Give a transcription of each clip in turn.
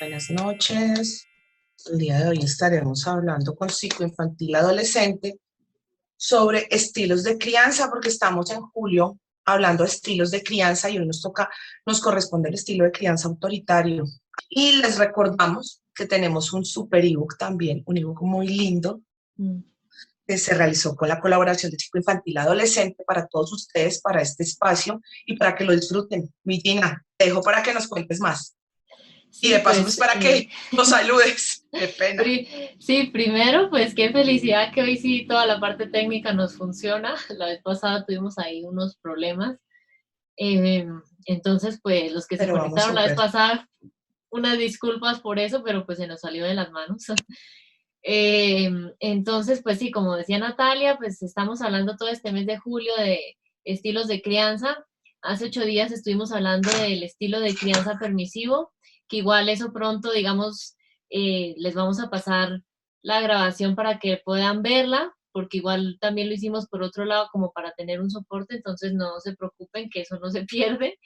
Buenas noches. El día de hoy estaremos hablando con psicoinfantil adolescente sobre estilos de crianza, porque estamos en julio hablando de estilos de crianza y hoy nos corresponde el estilo de crianza autoritario. Y les recordamos que tenemos un super ebook también, un ebook muy lindo Mm. que se realizó con la colaboración de psicoinfantil adolescente para todos ustedes, para este espacio y para que lo disfruten. Mi Gina, te dejo para que nos cuentes más. Y Sí, de paso, pues, pues para que nos saludes. Qué pena. sí, primero, pues qué felicidad que hoy sí toda la parte técnica nos funciona. La vez pasada tuvimos ahí unos problemas. Eh, entonces, pues los que se Pero vamos conectaron la vez súper. pasada, unas disculpas por eso, pero pues se nos salió de las manos. Entonces, pues sí, como decía Natalia, pues estamos hablando todo este mes de julio de estilos de crianza. Hace 8 días estuvimos hablando del estilo de crianza permisivo, que igual eso pronto, digamos, les vamos a pasar la grabación para que puedan verla, porque igual también lo hicimos por otro lado como para tener un soporte, entonces no se preocupen que eso no se pierde.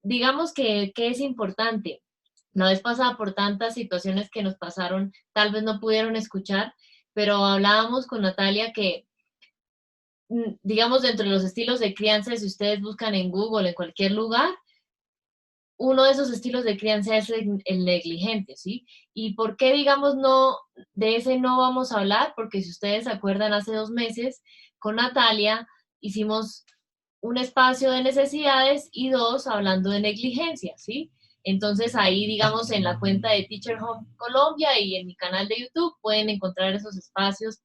Digamos que es importante. La vez pasada, por tantas situaciones que nos pasaron, tal vez no pudieron escuchar, pero hablábamos con Natalia que, digamos, dentro de los estilos de crianza, si ustedes buscan en Google, en cualquier lugar, uno de esos estilos de crianza es el negligente, ¿sí? ¿Y por qué, digamos, no, de ese no vamos a hablar? Porque si ustedes se acuerdan, hace 2 meses con Natalia hicimos un espacio de necesidades y dos hablando de negligencia, ¿sí? Entonces ahí, digamos, en la cuenta de Teacher Home Colombia y en mi canal de YouTube pueden encontrar esos espacios,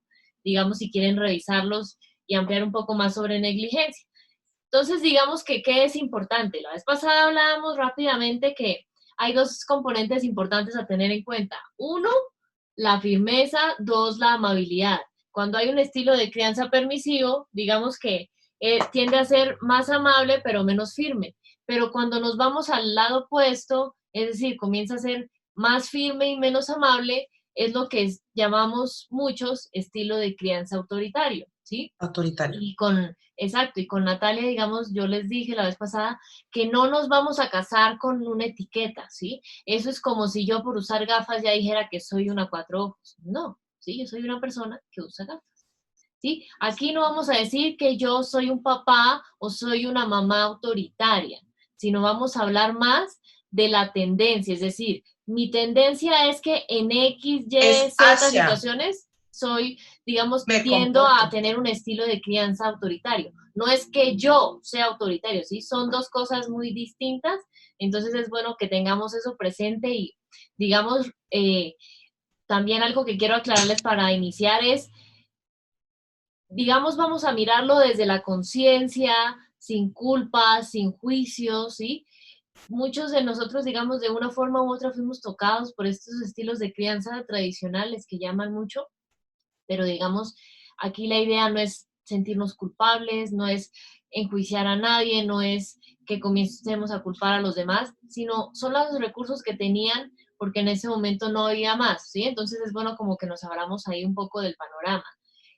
digamos, si quieren revisarlos y ampliar un poco más sobre negligencia. Entonces, digamos que qué es importante. La vez pasada hablábamos rápidamente que hay dos componentes importantes a tener en cuenta. Uno, la firmeza. Dos, la amabilidad. Cuando hay un estilo de crianza permisivo, digamos que tiende a ser más amable pero menos firme. Pero cuando nos vamos al lado opuesto, es decir, comienza a ser más firme y menos amable, es lo que llamamos muchos estilo de crianza autoritario, ¿sí? Autoritario. Exacto, y con Natalia, digamos, yo les dije la vez pasada que no nos vamos a casar con una etiqueta, ¿sí? Eso es como si yo por usar gafas ya dijera que soy una cuatro ojos. No, ¿sí? Yo soy una persona que usa gafas, ¿sí? Aquí no vamos a decir que yo soy un papá o soy una mamá autoritaria, sino vamos a hablar más de la tendencia, es decir, mi tendencia es que en X, Y, Es Z hacia, situaciones soy, digamos, me tiendo a comporto. tener un estilo de crianza autoritario. No es que yo sea autoritario, ¿sí? Son dos cosas muy distintas, entonces es bueno que tengamos eso presente y, digamos, también algo que quiero aclararles para iniciar es, digamos, vamos a mirarlo desde la conciencia, sin culpa, sin juicio, ¿sí? Muchos de nosotros, digamos, de una forma u otra fuimos tocados por estos estilos de crianza tradicionales que llaman mucho, pero digamos, aquí la idea no es sentirnos culpables, no es enjuiciar a nadie, no es que comencemos a culpar a los demás, sino son los recursos que tenían porque en ese momento no había más, ¿sí? Entonces es bueno como que nos abramos ahí un poco del panorama.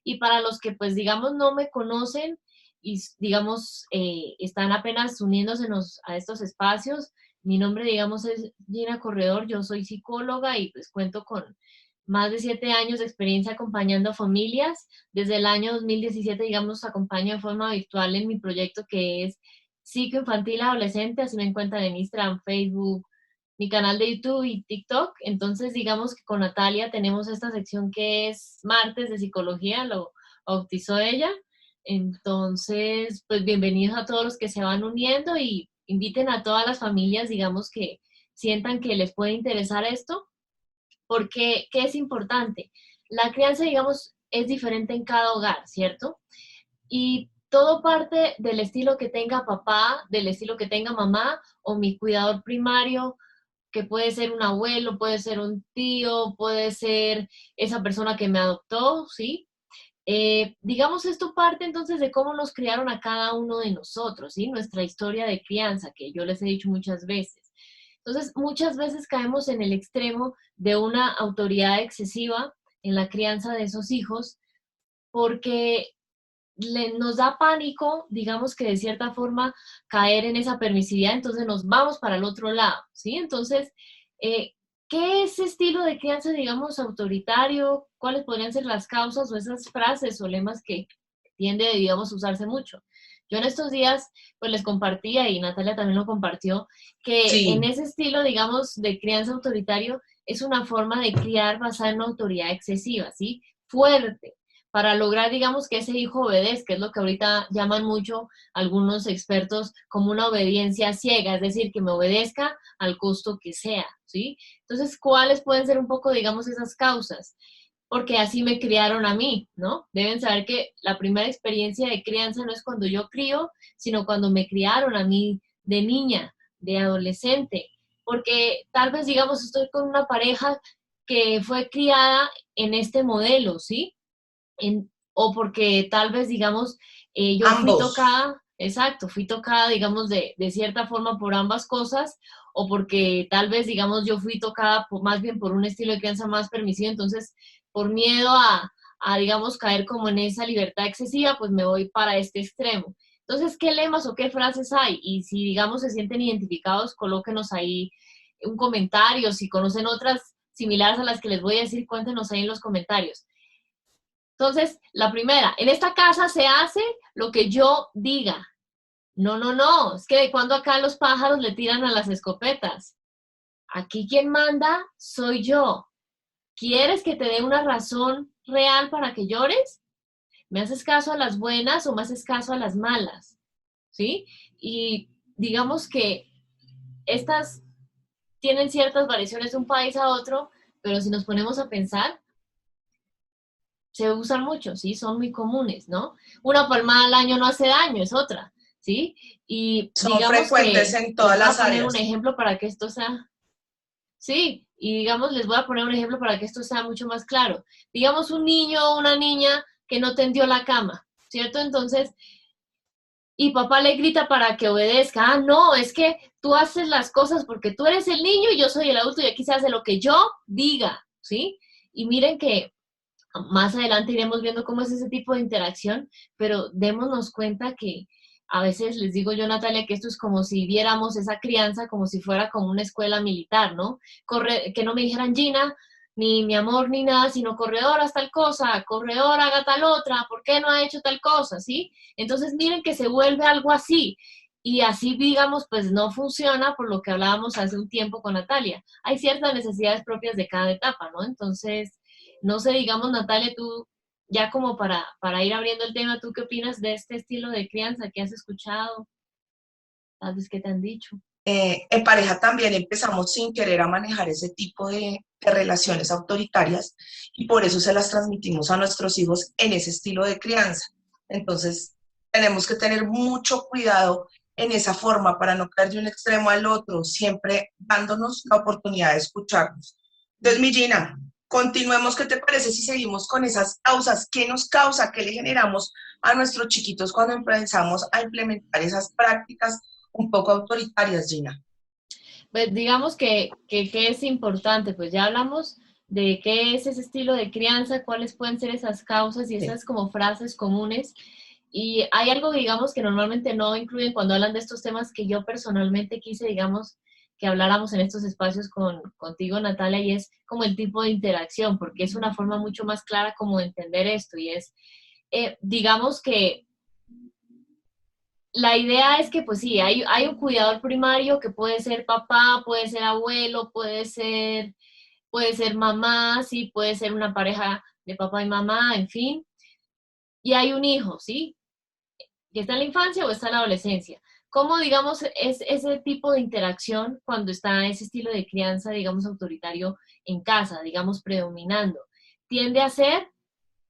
Y para los que pues digamos no me conocen y digamos están apenas uniéndosenos a estos espacios, mi nombre digamos es Gina Corredor, yo soy psicóloga y pues cuento con más de 7 años de experiencia acompañando a familias. Desde el año 2017, digamos, acompaño de forma virtual en mi proyecto que es Psicoinfantil Adolescente, así me encuentran en Instagram, Facebook, mi canal de YouTube y TikTok. Entonces, digamos que con Natalia tenemos esta sección que es martes de psicología, lo bautizó ella. Entonces, pues bienvenidos a todos los que se van uniendo y inviten a todas las familias, digamos, que sientan que les puede interesar esto porque, ¿qué es importante? La crianza, digamos, es diferente en cada hogar, ¿cierto? Y todo parte del estilo que tenga papá, del estilo que tenga mamá o mi cuidador primario, que puede ser un abuelo, puede ser un tío, puede ser esa persona que me adoptó, ¿sí? Digamos, esto parte entonces de cómo nos criaron a cada uno de nosotros, ¿sí? Nuestra historia de crianza, que yo les he dicho muchas veces. Entonces, muchas veces caemos en el extremo de una autoridad excesiva en la crianza de esos hijos porque nos da pánico, digamos que de cierta forma, caer en esa permisividad, entonces nos vamos para el otro lado, ¿sí? Entonces, Eh, ¿Qué es ese estilo de crianza, digamos, autoritario? ¿Cuáles podrían ser las causas o esas frases o lemas que tiende, digamos, a usarse mucho? Yo en estos días, pues les compartía, y Natalia también lo compartió, que en Sí, ese estilo, digamos, de crianza autoritario, es una forma de criar basada en una autoridad excesiva, ¿sí? Fuerte, para lograr, digamos, que ese hijo obedezca, es lo que ahorita llaman mucho algunos expertos como una obediencia ciega, es decir, que me obedezca al costo que sea, ¿sí? Entonces, ¿cuáles pueden ser un poco, digamos, esas causas? Porque así me criaron a mí, ¿no? Deben saber que la primera experiencia de crianza no es cuando yo crío, sino cuando me criaron a mí de niña, de adolescente, porque tal vez, digamos, estoy con una pareja que fue criada en este modelo, ¿sí? O porque tal vez, digamos, yo fui ambos. tocada, exacto, fui tocada, digamos, de cierta forma por ambas cosas, o porque tal vez, digamos, yo fui tocada más bien por un estilo de crianza más permisivo, entonces, por miedo digamos, caer como en esa libertad excesiva, pues me voy para este extremo. Entonces, ¿qué lemas o qué frases hay? Y si, digamos, se sienten identificados, colóquenos ahí un comentario. Si conocen otras similares a las que les voy a decir, cuéntenos ahí en los comentarios. Entonces, la primera, en esta casa se hace lo que yo diga. No, no, no, es que de cuando acá los pájaros le tiran a las escopetas. Aquí quien manda soy yo. ¿Quieres que te dé una razón real para que llores? ¿Me haces caso a las buenas o me haces caso a las malas? ¿Sí? Y digamos que estas tienen ciertas variaciones de un país a otro, pero si nos ponemos a pensar, se usan mucho, ¿sí? Son muy comunes, ¿no? Una palmada al año no hace daño, es otra, ¿sí? Y Son digamos frecuentes que en les todas voy a las poner un áreas. ejemplo para que esto sea, sí, y digamos, les voy a poner un ejemplo para que esto sea mucho más claro. Digamos un niño o una niña que no tendió la cama, ¿cierto? Entonces, y papá le grita para que obedezca. Ah, no, es que tú haces las cosas porque tú eres el niño y yo soy el adulto y aquí se hace lo que yo diga, ¿sí? Y miren que más adelante iremos viendo cómo es ese tipo de interacción, pero démonos cuenta que a veces les digo yo, Natalia, que esto es como si viéramos esa crianza como si fuera como una escuela militar, ¿no? Que no me dijeran Gina, ni mi amor, ni nada, sino corredor, haz tal cosa, corredor, haga tal otra, ¿por qué no ha hecho tal cosa? ¿Sí? Entonces miren que se vuelve algo así. Y así, digamos, pues no funciona por lo que hablábamos hace un tiempo con Natalia. Hay ciertas necesidades propias de cada etapa, ¿no? Entonces, no sé, digamos, Natalia, tú, ya como para ir abriendo el tema, ¿tú qué opinas de este estilo de crianza que has escuchado? Tal vez que te han dicho. En pareja también empezamos sin querer a manejar ese tipo de relaciones autoritarias y por eso se las transmitimos a nuestros hijos en ese estilo de crianza. Entonces, tenemos que tener mucho cuidado en esa forma para no caer de un extremo al otro, siempre dándonos la oportunidad de escucharnos. Entonces, mi Gina, continuemos. ¿Qué te parece si seguimos con esas causas? ¿Qué nos causa? ¿Qué le generamos a nuestros chiquitos cuando empezamos a implementar esas prácticas un poco autoritarias, Gina? Pues digamos que es importante, pues ya hablamos de qué es ese estilo de crianza, cuáles pueden ser esas causas y Sí. esas como frases comunes. Y hay algo, digamos, que normalmente no incluyen cuando hablan de estos temas que yo personalmente quise, digamos, que habláramos en estos espacios contigo, Natalia, y es como el tipo de interacción, porque es una forma mucho más clara como de entender esto, y es, digamos que la idea es que, pues sí, hay un cuidador primario que puede ser papá, puede ser abuelo, puede ser mamá, sí, puede ser una pareja de papá y mamá, en fin, y hay un hijo, ¿sí? Que está en la infancia o está en la adolescencia. ¿Cómo, digamos, es ese tipo de interacción cuando está ese estilo de crianza, digamos, autoritario en casa, digamos, predominando? Tiende a ser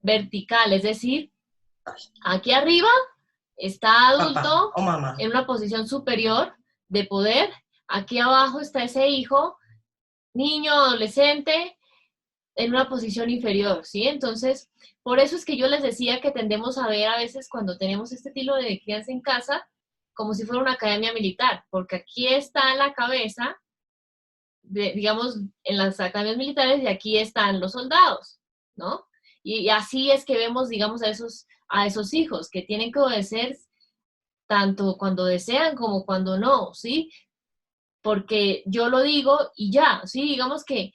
vertical, es decir, aquí arriba está Papá adulto o mamá. en una posición superior de poder, aquí abajo está ese hijo, niño, adolescente, en una posición inferior, ¿sí? Entonces, por eso es que yo les decía que tendemos a ver a veces cuando tenemos este estilo de crianza en casa, como si fuera una academia militar, porque aquí está la cabeza, digamos, en las academias militares y aquí están los soldados, ¿no? Y así es que vemos, digamos, a esos hijos que tienen que obedecer tanto cuando desean como cuando no, ¿sí? porque yo lo digo y ya, ¿sí? Digamos que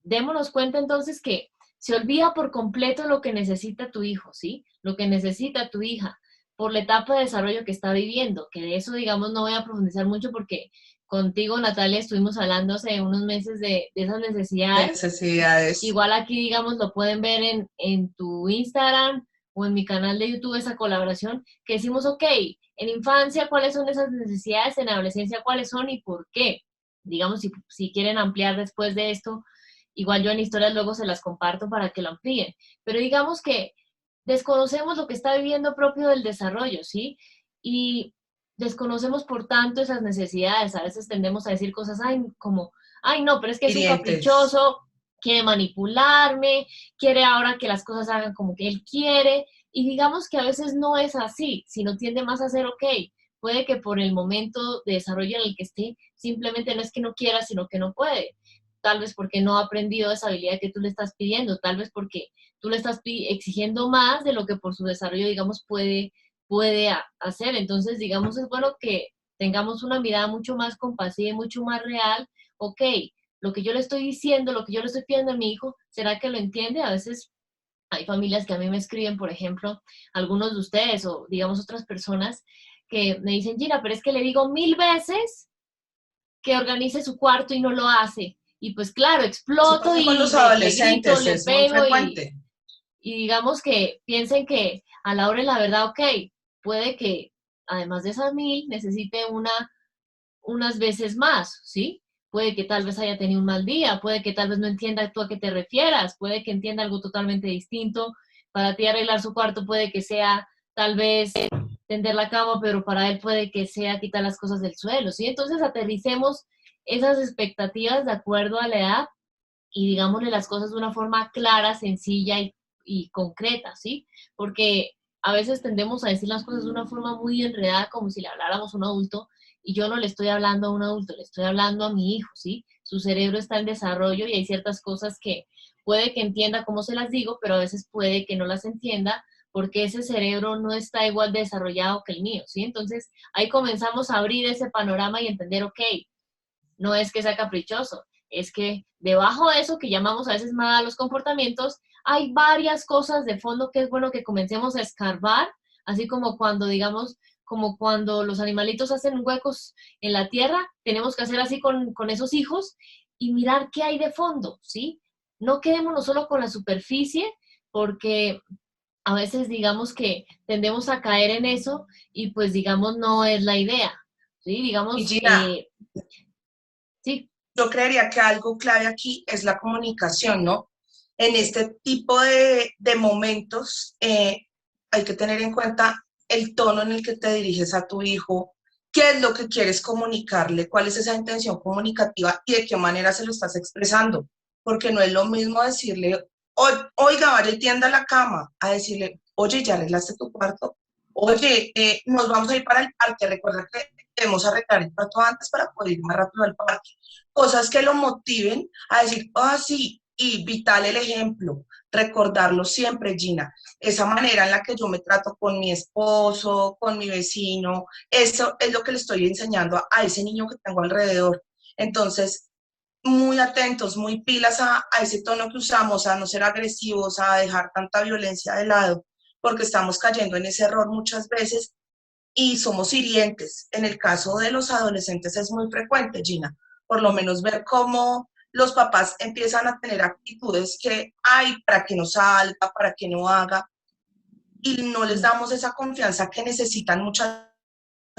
démonos cuenta entonces que se olvida por completo lo que necesita tu hijo, ¿sí? Lo que necesita tu hija por la etapa de desarrollo que está viviendo, que de eso, digamos, no voy a profundizar mucho porque contigo, Natalia, estuvimos hablando hace unos meses de esas de necesidades. necesidades. Igual aquí, digamos, lo pueden ver en tu Instagram o en mi canal de YouTube, esa colaboración, que decimos, ok, en infancia, ¿cuáles son esas necesidades? En adolescencia, ¿cuáles son y por qué? Digamos, si quieren ampliar después de esto, igual yo en historias luego se las comparto para que lo amplíen. Pero digamos que desconocemos lo que está viviendo propio del desarrollo, ¿sí? Y desconocemos por tanto esas necesidades. A veces tendemos a decir cosas, ay, como, ay, no, pero es que es un Hirientes. caprichoso, quiere manipularme, quiere ahora que las cosas hagan como que él quiere. Y digamos que a veces no es así, sino tiende más a ser, ok, puede que por el momento de desarrollo en el que esté, simplemente no es que no quiera, sino que no puede. Tal vez porque no ha aprendido esa habilidad que tú le estás pidiendo, tal vez porque tú le estás exigiendo más de lo que por su desarrollo, digamos, puede hacer. Entonces, digamos, es bueno que tengamos una mirada mucho más compasiva y mucho más real. Ok, lo que yo le estoy diciendo, lo que yo le estoy pidiendo a mi hijo, ¿será que lo entiende? A veces hay familias que a mí me escriben, por ejemplo, algunos de ustedes o digamos otras personas que me dicen, Gina, pero es que le digo 1000 veces que organice su cuarto y no lo hace. Y pues claro, Eso exploto pasa con y los le grito, adolescentes, le es muy pego frecuente. y digamos que piensen que a la hora de la verdad, ok, puede que además de esas 1000 necesite unas veces más, ¿sí? Puede que tal vez haya tenido un mal día, puede que tal vez no entienda tú a qué te refieras, puede que entienda algo totalmente distinto. Para ti arreglar su cuarto puede que sea tal vez tender la cama, pero para él puede que sea quitar las cosas del suelo, ¿sí? Entonces aterricemos esas expectativas de acuerdo a la edad y digámosle las cosas de una forma clara, sencilla y concreta, ¿sí? Porque a veces tendemos a decir las cosas de una forma muy enredada, como si le habláramos a un adulto, y yo no le estoy hablando a un adulto, le estoy hablando a mi hijo, ¿sí? Su cerebro está en desarrollo y hay ciertas cosas que puede que entienda cómo se las digo, pero a veces puede que no las entienda porque ese cerebro no está igual de desarrollado que el mío, ¿sí? Entonces ahí comenzamos a abrir ese panorama y entender, ok, no es que sea caprichoso, es que debajo de eso que llamamos a veces malos comportamientos, hay varias cosas de fondo que es bueno que comencemos a escarbar, así como cuando, digamos, como cuando los animalitos hacen huecos en la tierra, tenemos que hacer así con esos hijos y mirar qué hay de fondo, ¿sí? No quedémonos solo con la superficie, porque a veces digamos que tendemos a caer en eso y pues digamos no es la idea, ¿sí? Y Digamos, Gina, sí, yo creería que algo clave aquí es la comunicación, ¿no? En este tipo de momentos hay que tener en cuenta el tono en el que te diriges a tu hijo, qué es lo que quieres comunicarle, cuál es esa intención comunicativa y de qué manera se lo estás expresando, porque no es lo mismo decirle, oiga, vaya y tienda la cama, a decirle, oye, ¿ya arreglaste tu cuarto? Oye, nos vamos a ir para el parque, recuerda que debemos arreglar el cuarto antes para poder ir más rápido al parque, cosas que lo motiven a decir, ah, sí, y vital el ejemplo, recordarlo siempre, Gina, esa manera en la que yo me trato con mi esposo, con mi vecino, eso es lo que le estoy enseñando a ese niño que tengo alrededor. Entonces, muy atentos, muy pilas a ese tono que usamos, a no ser agresivos, a dejar tanta violencia de lado, porque estamos cayendo en ese error muchas veces y somos hirientes. En el caso de los adolescentes es muy frecuente, Gina, por lo menos ver cómo los papás empiezan a tener actitudes que hay para que no salga, para que no haga, y no les damos esa confianza que necesitan muchas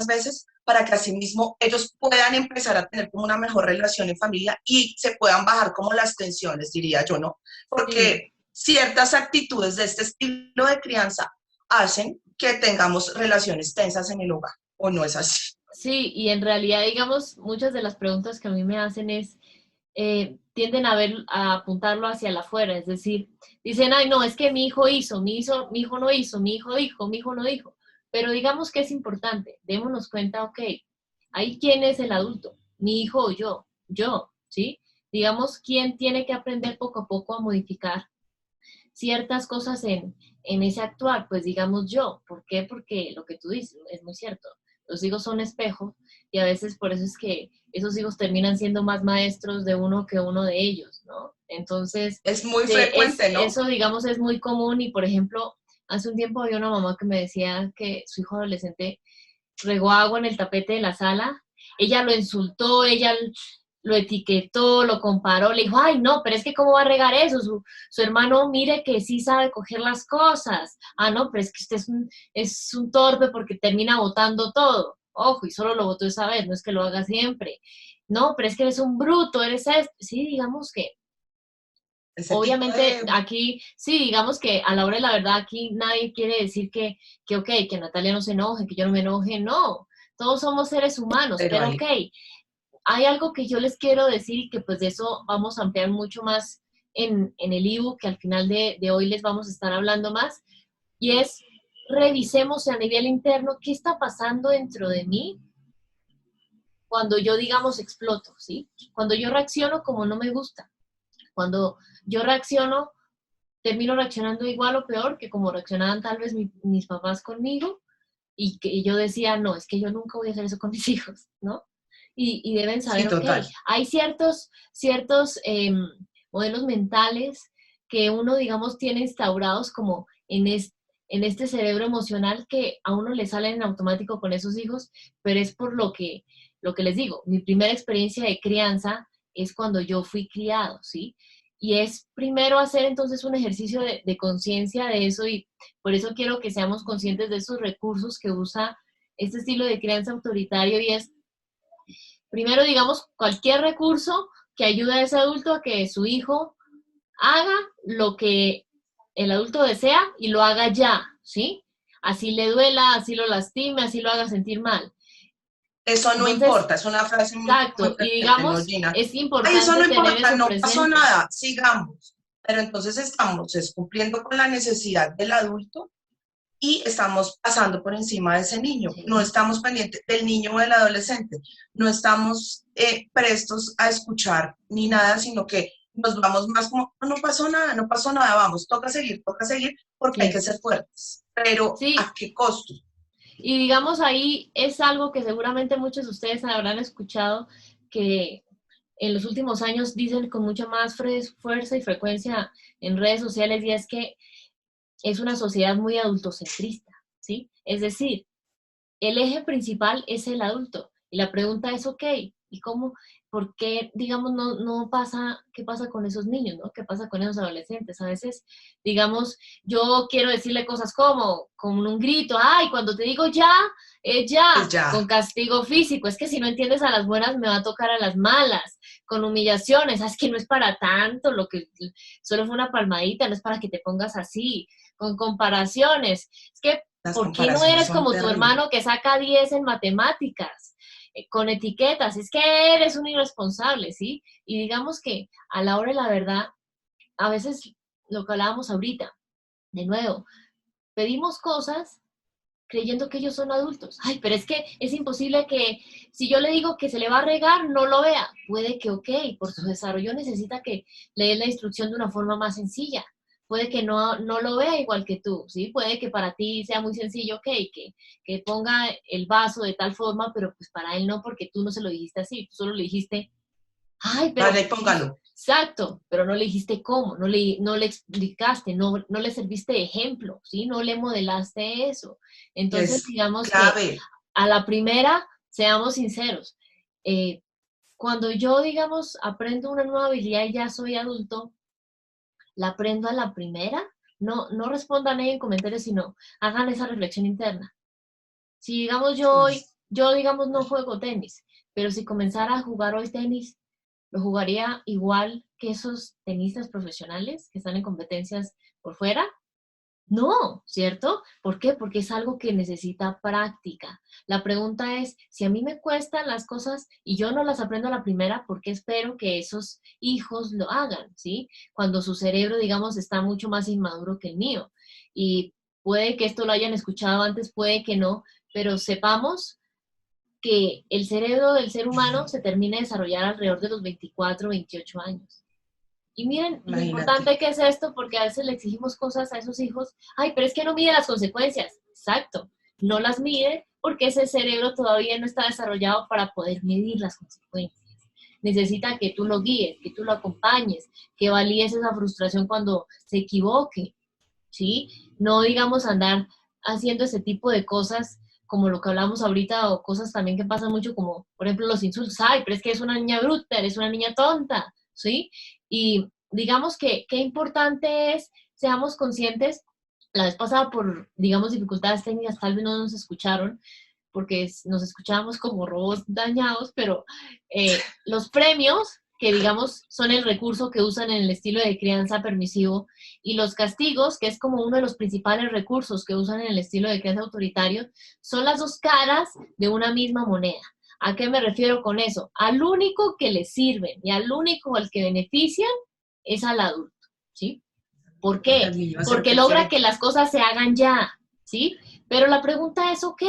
veces para que asimismo ellos puedan empezar a tener como una mejor relación en familia y se puedan bajar como las tensiones, diría yo, ¿no? sí. Porque ciertas actitudes de este estilo de crianza hacen que tengamos relaciones tensas en el hogar, ¿o no es así? Sí, y en realidad, digamos, muchas de las preguntas que a mí me hacen es, tienden a ver, a apuntarlo hacia el afuera, es decir, dicen, ay, no, es que mi hijo hizo, mi hijo no hizo, mi hijo dijo, mi hijo no dijo. Pero digamos que es importante, démonos cuenta, ok, ahí quién es el adulto, mi hijo o yo, ¿sí? Digamos, quién tiene que aprender poco a poco a modificar ciertas cosas en ese actuar, pues digamos yo. ¿Por qué? Porque lo que tú dices es muy cierto. Los hijos son espejos y a veces por eso es que esos hijos terminan siendo más maestros de uno que uno de ellos, ¿no? Entonces, Es muy frecuente, ¿no? eso, digamos, es muy común y, por ejemplo, hace un tiempo había una mamá que me decía que su hijo adolescente regó agua en el tapete de la sala, ella lo insultó, ella lo etiquetó, lo comparó, le dijo, ay, no, pero es que ¿cómo va a regar eso? Su hermano, mire que sí sabe coger las cosas. Ah, no, pero es que usted es un torpe porque termina botando todo. Ojo, y solo lo botó esa vez, no es que lo haga siempre. No, pero es que eres un bruto, eres esto. Sí, digamos que Ese tipo obviamente de... aquí, sí, digamos que a la hora de la verdad aquí nadie quiere decir que ok, que Natalia no se enoje, que yo no me enoje, no, todos somos seres humanos, Pero pero ahí, ok, hay algo que yo les quiero decir y que pues de eso vamos a ampliar mucho más en el ebook, que al final de hoy les vamos a estar hablando más, y es revisemos a nivel interno qué está pasando dentro de mí cuando yo, digamos, exploto, ¿sí? Cuando yo reacciono como no me gusta, cuando yo reacciono termino reaccionando igual o peor que como reaccionaban tal vez mis papás conmigo y que yo decía, no, es que yo nunca voy a hacer eso con mis hijos, ¿no? Y deben sí, saber, ok, total. hay ciertos modelos mentales que uno, digamos, tiene instaurados como en este cerebro emocional que a uno le salen en automático con esos hijos, pero es por lo que les digo, mi primera experiencia de crianza es cuando yo fui criado, ¿sí? Y es primero hacer entonces un ejercicio de conciencia de eso y por eso quiero que seamos conscientes de esos recursos que usa este estilo de crianza autoritario y es, primero, digamos, cualquier recurso que ayude a ese adulto a que su hijo haga lo que el adulto desea y lo haga ya, ¿sí? Así le duela, así lo lastime, así lo haga sentir mal. Eso no Entonces, importa, es una frase muy, muy exacto, y frecuente, ¿no, digamos, Gina? es Ay, eso importante no tener importa, eso no pasó presente. nada, sigamos. Pero entonces estamos cumpliendo con la necesidad del adulto y estamos pasando por encima de ese niño. No Sí. estamos pendientes del niño o del adolescente. No estamos prestos a escuchar ni nada, sino que nos vamos más como, "No, no pasó nada, no pasó nada, vamos, toca seguir porque hay que Sí, ser fuertes. Pero ¿a sí, qué costo? y digamos ahí es algo que seguramente muchos de ustedes habrán escuchado que en los últimos años dicen con mucha más fuerza y frecuencia en redes sociales y es que es una sociedad muy adultocentrista, ¿sí? Es decir, el eje principal es el adulto. Y la pregunta es, ok, ¿y cómo, por qué, digamos, no pasa, qué pasa con esos niños, ¿no? ¿Qué pasa con esos adolescentes? A veces, digamos, yo quiero decirle cosas como, con un grito, ay, cuando te digo ya, Pues ya, con ya, castigo físico, es que si no entiendes a las buenas me va a tocar a las malas, con humillaciones, es que no es para tanto, lo que solo fue una palmadita, no es para que te pongas así, con comparaciones, es que las ¿por qué no comparaciones eres son como tu terribles. hermano que saca 10 en matemáticas? Con etiquetas, es que eres un irresponsable, ¿sí? Y digamos que a la hora de la verdad, a veces lo que hablábamos ahorita, de nuevo, pedimos cosas creyendo que ellos son adultos. Ay, pero es que es imposible que si yo le digo que se le va a regar, no lo vea. Puede que, ok, por su desarrollo necesita que le des la instrucción de una forma más sencilla. Puede que no lo vea igual que tú, ¿sí? Puede que para ti sea muy sencillo, ok, que ponga el vaso de tal forma, pero pues para él no, porque tú no se lo dijiste así, tú solo le dijiste, ay, Vale, pero y póngalo. exacto, pero no le dijiste cómo, no le explicaste, no le serviste de ejemplo, ¿sí? No le modelaste eso. Entonces, Es digamos que clave. a la primera, seamos sinceros, eh, cuando yo, digamos, aprendo una nueva habilidad y ya soy adulto, la aprendo a la primera, no respondan ahí en comentarios, sino hagan esa reflexión interna. Si digamos yo Sí, hoy, yo digamos no juego tenis, pero si comenzara a jugar hoy tenis, lo jugaría igual que esos tenistas profesionales que están en competencias por fuera. No, ¿cierto? ¿Por qué? Porque es algo que necesita práctica. La pregunta es, si a mí me cuestan las cosas y yo no las aprendo a la primera, ¿por qué espero que esos hijos lo hagan? ¿Sí? Cuando su cerebro, digamos, está mucho más inmaduro que el mío. Y puede que esto lo hayan escuchado antes, puede que no, pero sepamos que el cerebro del ser humano se termina de desarrollar alrededor de los 24, 28 años. Y miren lo imagínate. importante que es esto, porque a veces le exigimos cosas a esos hijos. Ay, pero es que no mide las consecuencias. Exacto, no las mide porque ese cerebro todavía no está desarrollado para poder medir las consecuencias. Necesita que tú lo guíes, que tú lo acompañes, que valíes esa frustración cuando se equivoque, ¿sí? No digamos andar haciendo ese tipo de cosas como lo que hablamos ahorita o cosas también que pasan mucho como, por ejemplo, los insultos. Ay, pero es que es una niña bruta, eres una niña tonta, ¿sí? Y digamos que qué importante es, seamos conscientes. La vez pasada por, digamos, dificultades técnicas tal vez no nos escucharon porque nos escuchábamos como robots dañados, pero los premios, que digamos son el recurso que usan en el estilo de crianza permisivo, y los castigos, que es como uno de los principales recursos que usan en el estilo de crianza autoritario, son las dos caras de una misma moneda. ¿A qué me refiero con eso? Al único que le sirven y al único al que benefician es al adulto, ¿sí? ¿Por Porque qué? el niño hace lo Porque que logra quiere. que las cosas se hagan ya, ¿sí? Pero la pregunta es, ok,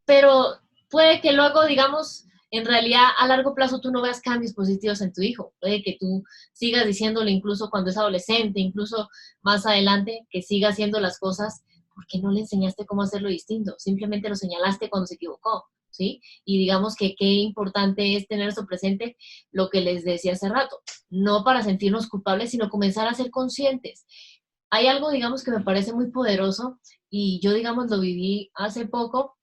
pero puede que luego, digamos, en realidad a largo plazo tú no veas cambios positivos en tu hijo. Puede que tú sigas diciéndole incluso cuando es adolescente, incluso más adelante, que siga haciendo las cosas porque no le enseñaste cómo hacerlo distinto. Simplemente lo señalaste cuando se equivocó, ¿sí? Y digamos que qué importante es tener eso presente, lo que les decía hace rato. No para sentirnos culpables, sino comenzar a ser conscientes. Hay algo, digamos, que me parece muy poderoso y yo, digamos, lo viví hace poco,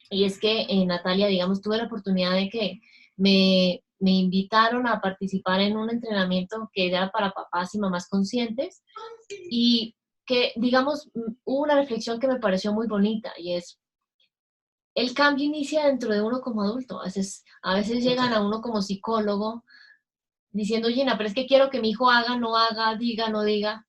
y es que Natalia, digamos, tuve la oportunidad de que me invitaron a participar en un entrenamiento que era para papás y mamás conscientes, y que, digamos, hubo una reflexión que me pareció muy bonita, y es, el cambio inicia dentro de uno como adulto. A veces llegan Total. a uno como psicólogo diciendo, Gina, pero es que quiero que mi hijo haga, no haga, diga, no diga,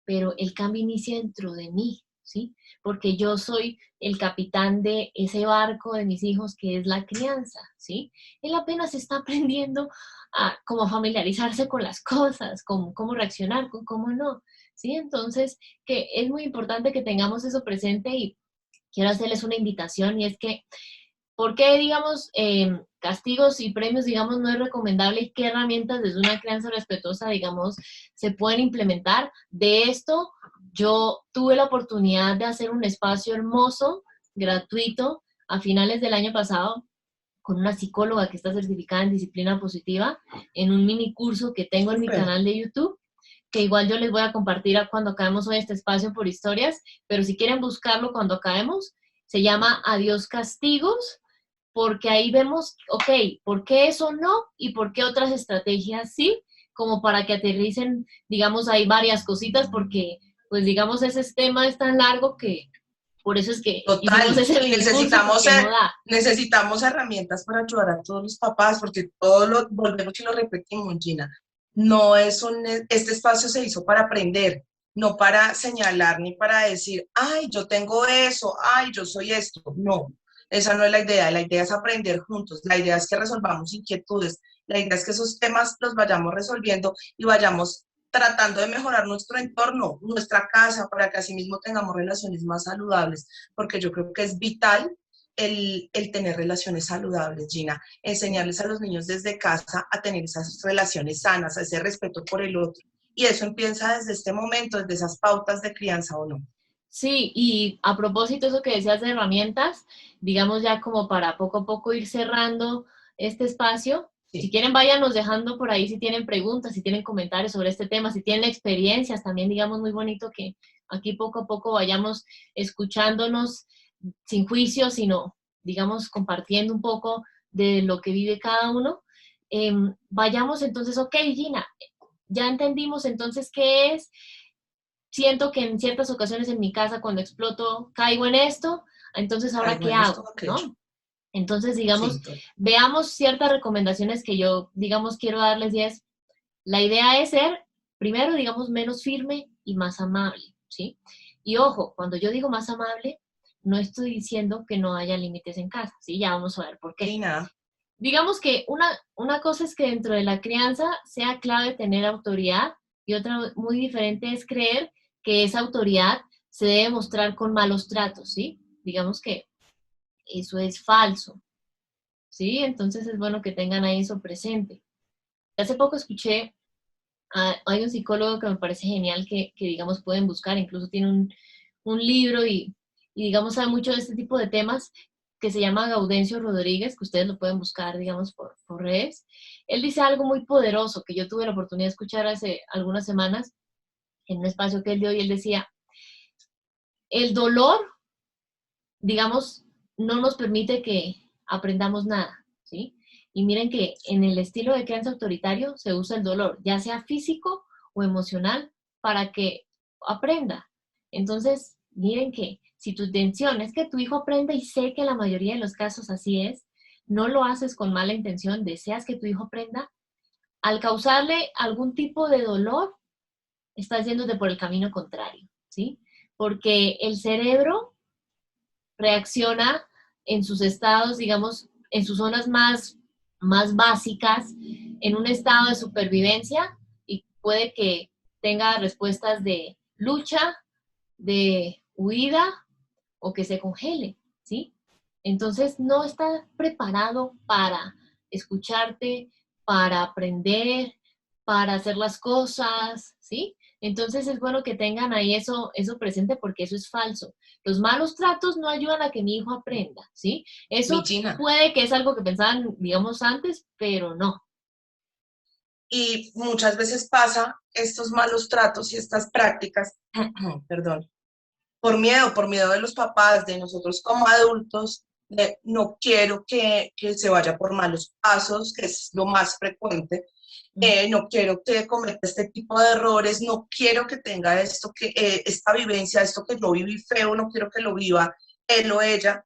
pero el cambio inicia dentro de mí, ¿sí? Porque yo soy el capitán de ese barco de mis hijos que es la crianza, ¿sí? Él apenas está aprendiendo a cómo familiarizarse con las cosas, con cómo reaccionar, con cómo no, ¿sí? Entonces, que es muy importante que tengamos eso presente, y quiero hacerles una invitación, y es que ¿por qué, digamos, castigos y premios, digamos, no es recomendable, y qué herramientas desde una crianza respetuosa, digamos, se pueden implementar? De esto, yo tuve la oportunidad de hacer un espacio hermoso, gratuito, a finales del año pasado, con una psicóloga que está certificada en disciplina positiva, en un mini curso que tengo en mi Súper. canal de YouTube, que igual yo les voy a compartir cuando acabemos hoy este espacio por historias, pero si quieren buscarlo cuando acabemos, se llama Adiós Castigos, porque ahí vemos, ok, ¿por qué eso no? Y por qué otras estrategias sí, como para que aterricen, digamos, hay varias cositas, porque, pues, digamos, ese tema es tan largo que por eso es que hicimos Total. ese Y mini curso, necesitamos, porque no da. necesitamos herramientas para ayudar a todos los papás, porque todo lo volvemos y lo repetimos, Gina. No es este espacio se hizo para aprender, no para señalar ni para decir, ay, yo tengo eso, ay, yo soy esto. No, esa no es la idea. La idea es aprender juntos. La idea es que resolvamos inquietudes. La idea es que esos temas los vayamos resolviendo y vayamos tratando de mejorar nuestro entorno, nuestra casa, para que así mismo tengamos relaciones más saludables, porque yo creo que es vital el tener relaciones saludables, Gina, enseñarles a los niños desde casa a tener esas relaciones sanas, a ese respeto por el otro. Y eso empieza desde este momento, desde esas pautas de crianza o no. Sí, y a propósito, eso que decías de herramientas, digamos ya como para poco a poco ir cerrando este espacio, si Sí. quieren váyanos dejando por ahí si tienen preguntas, si tienen comentarios sobre este tema, si tienen experiencias, también digamos muy bonito que aquí poco a poco vayamos escuchándonos sin juicio, sino digamos compartiendo un poco de lo que vive cada uno. Vayamos entonces, ok, Gina, ya entendimos entonces qué es. Siento que en ciertas ocasiones en mi casa cuando exploto caigo en esto, entonces ahora Caigo qué en esto hago, o aquello. ¿no? Entonces, digamos, Sí, veamos ciertas recomendaciones que yo, digamos, quiero darles, y es, la idea es ser, primero, digamos, menos firme y más amable, ¿sí? Y ojo, cuando yo digo más amable, no estoy diciendo que no haya límites en casa, ¿sí? Ya vamos a ver por qué. y nada. Digamos que una cosa es que dentro de la crianza sea clave tener autoridad, y otra muy diferente es creer que esa autoridad se debe mostrar con malos tratos, ¿sí? Digamos que eso es falso, ¿sí? Entonces es bueno que tengan ahí eso presente. Hace poco escuché, hay un psicólogo que me parece genial que digamos, pueden buscar, incluso tiene un libro, y y digamos sabe mucho de este tipo de temas, que se llama Gaudencio Rodríguez, que ustedes lo pueden buscar, digamos, por redes. Él dice algo muy poderoso que yo tuve la oportunidad de escuchar hace algunas semanas en un espacio que él dio, y él decía, el dolor, digamos, no nos permite que aprendamos nada, ¿sí? Y miren que en el estilo de crianza autoritario se usa el dolor, ya sea físico o emocional, para que aprenda. Entonces, miren que si tu intención es que tu hijo aprenda, y sé que en la mayoría de los casos así es, no lo haces con mala intención, deseas que tu hijo aprenda, al causarle algún tipo de dolor, estás yéndote por el camino contrario, ¿sí? Porque el cerebro reacciona en sus estados, digamos, en sus zonas más básicas, en un estado de supervivencia, y puede que tenga respuestas de lucha, de huida o que se congele, ¿sí? Entonces no está preparado para escucharte, para aprender, para hacer las cosas, ¿sí? Entonces es bueno que tengan ahí eso presente, porque eso es falso. Los malos tratos no ayudan a que mi hijo aprenda, ¿sí? Mi Eso Gina. puede que es algo que pensaban, digamos, antes, pero no. Y muchas veces pasa estos malos tratos y estas prácticas, perdón, por miedo de los papás, de nosotros como adultos, de no quiero que se vaya por malos pasos, que es lo más frecuente, no quiero que cometa este tipo de errores, no quiero que tenga esto, esta vivencia, esto que yo viví feo, no quiero que lo viva él o ella,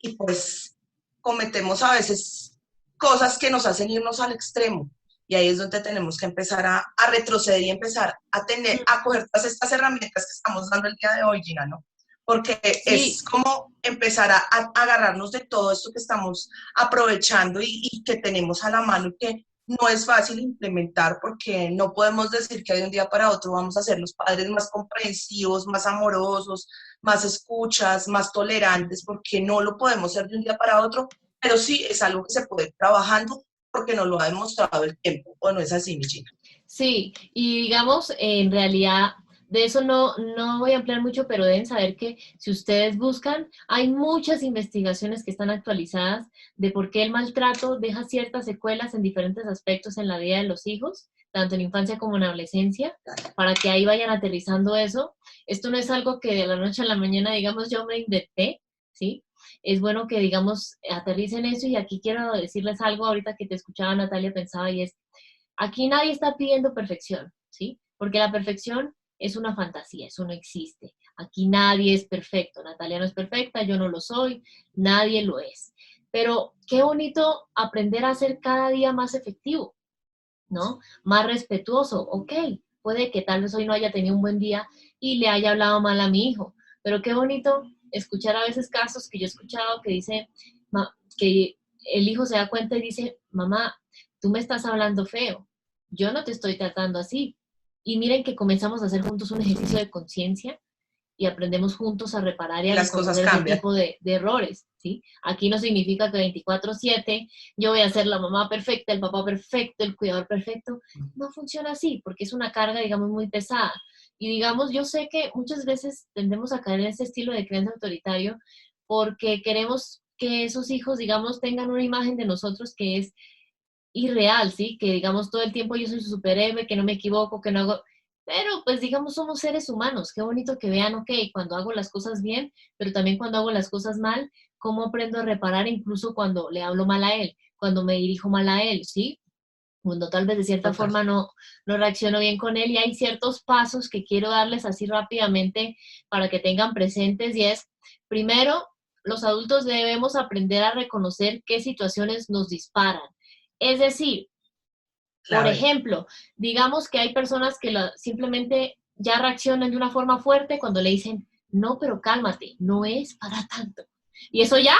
y pues cometemos a veces cosas que nos hacen irnos al extremo. Y ahí es donde tenemos que empezar a retroceder y empezar a tener, a coger todas estas herramientas que estamos dando el día de hoy, Gina, ¿no? Porque es Sí, como empezar a agarrarnos de todo esto que estamos aprovechando y que tenemos a la mano, y que no es fácil implementar, porque no podemos decir que de un día para otro vamos a ser los padres más comprensivos, más amorosos, más escuchas, más tolerantes, porque no lo podemos hacer de un día para otro, pero sí es algo que se puede ir trabajando, porque nos lo ha demostrado el tiempo, ¿o no es así, mi Gina? sí, y digamos, en realidad, de eso no voy a ampliar mucho, pero deben saber que si ustedes buscan, hay muchas investigaciones que están actualizadas de por qué el maltrato deja ciertas secuelas en diferentes aspectos en la vida de los hijos, tanto en infancia como en adolescencia, para que ahí vayan aterrizando eso. Esto no es algo que de la noche a la mañana, digamos, yo me inventé, ¿sí? Es bueno que, digamos, aterricen eso, y aquí quiero decirles algo, ahorita que te escuchaba, Natalia, pensaba, y es, aquí nadie está pidiendo perfección, ¿sí? Porque la perfección es una fantasía, eso no existe. Aquí nadie es perfecto. Natalia no es perfecta, yo no lo soy, nadie lo es. Pero qué bonito aprender a ser cada día más efectivo, ¿no? Más respetuoso. Ok, puede que tal vez hoy no haya tenido un buen día y le haya hablado mal a mi hijo, pero qué bonito escuchar a veces casos que yo he escuchado que dice que el hijo se da cuenta y dice, mamá, tú me estás hablando feo, yo no te estoy tratando así. Y miren que comenzamos a hacer juntos un ejercicio de conciencia y aprendemos juntos a reparar y Y a las cosas reconocer ese cambian. tipo de errores, ¿sí? Aquí no significa que 24/7 yo voy a ser la mamá perfecta, el papá perfecto, el cuidador perfecto. No funciona así, porque es una carga, digamos, muy pesada. Y digamos, yo sé que muchas veces tendemos a caer en ese estilo de crianza autoritario porque queremos que esos hijos, digamos, tengan una imagen de nosotros que es irreal, ¿sí? Que digamos todo el tiempo yo soy su superhéroe, que no me equivoco, que no hago... Pero pues digamos somos seres humanos, qué bonito que vean, ok, cuando hago las cosas bien, pero también cuando hago las cosas mal, cómo aprendo a reparar incluso cuando le hablo mal a él, cuando me dirijo mal a él, ¿sí? Cuando tal vez de cierta Total. forma no reacciono bien con él, y hay ciertos pasos que quiero darles así rápidamente para que tengan presentes, y es, primero, los adultos debemos aprender a reconocer qué situaciones nos disparan. Es decir, por Clave. ejemplo, digamos que hay personas que simplemente ya reaccionan de una forma fuerte cuando le dicen, no, pero cálmate, no es para tanto. Y eso ya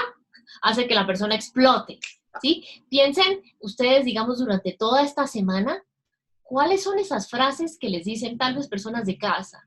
hace que la persona explote, ¿sí? Piensen ustedes, digamos, durante toda esta semana, ¿cuáles son esas frases que les dicen tal vez personas de casa,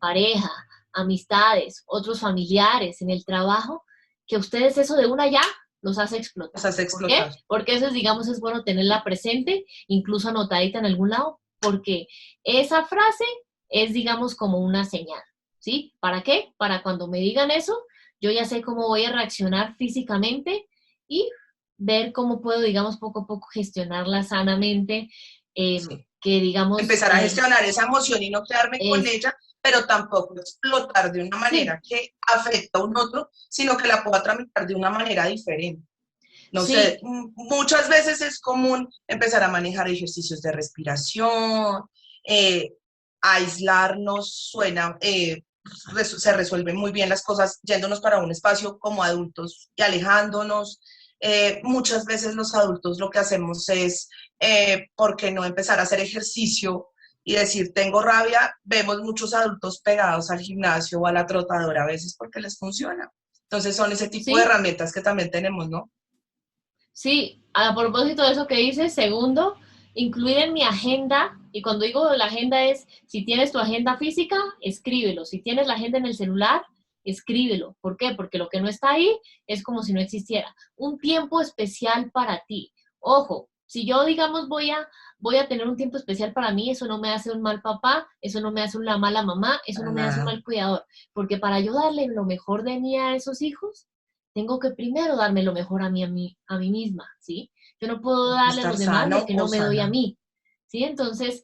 pareja, amistades, otros familiares, en el trabajo, que ustedes eso de una ya los hace Nos explotar? hace ¿Por qué? explotar. Porque eso es, digamos, es bueno tenerla presente, incluso anotadita en algún lado, porque esa frase es, digamos, como una señal, ¿sí? ¿Para qué? Para cuando me digan eso, yo ya sé cómo voy a reaccionar físicamente y ver cómo puedo, digamos, poco a poco gestionarla sanamente, Sí. que digamos, Empezar a gestionar esa emoción y no quedarme con es, ella, pero tampoco explotar de una sí, manera que afecta a un otro, sino que la pueda tramitar de una manera diferente. No sé, sí, muchas veces es común empezar a manejar ejercicios de respiración, eh, aislarnos, se resuelven muy bien las cosas yéndonos para un espacio como adultos y alejándonos. Muchas veces los adultos lo que hacemos es, ¿por qué no empezar a hacer ejercicio y decir, tengo rabia? Vemos muchos adultos pegados al gimnasio o a la trotadora a veces porque les funciona. Entonces son ese tipo de sí. herramientas que también tenemos, ¿no? Sí, a propósito de eso que dices, segundo, incluir en mi agenda, y cuando digo la agenda es, si tienes tu agenda física, escríbelo, si tienes la agenda en el celular, escríbelo. ¿Por qué? Porque lo que no está ahí es como si no existiera. Un tiempo especial para ti. Ojo, si yo, digamos, voy a tener un tiempo especial para mí, eso no me hace un mal papá, eso no me hace una mala mamá, eso Para no me hace un nada. mal cuidador, porque para yo darle lo mejor de mí a esos hijos, tengo que primero darme lo mejor a mí misma, ¿sí? Yo no puedo Hay que darle a estar los demás lo sano que o no me doy a sana. mí, ¿sí? Entonces,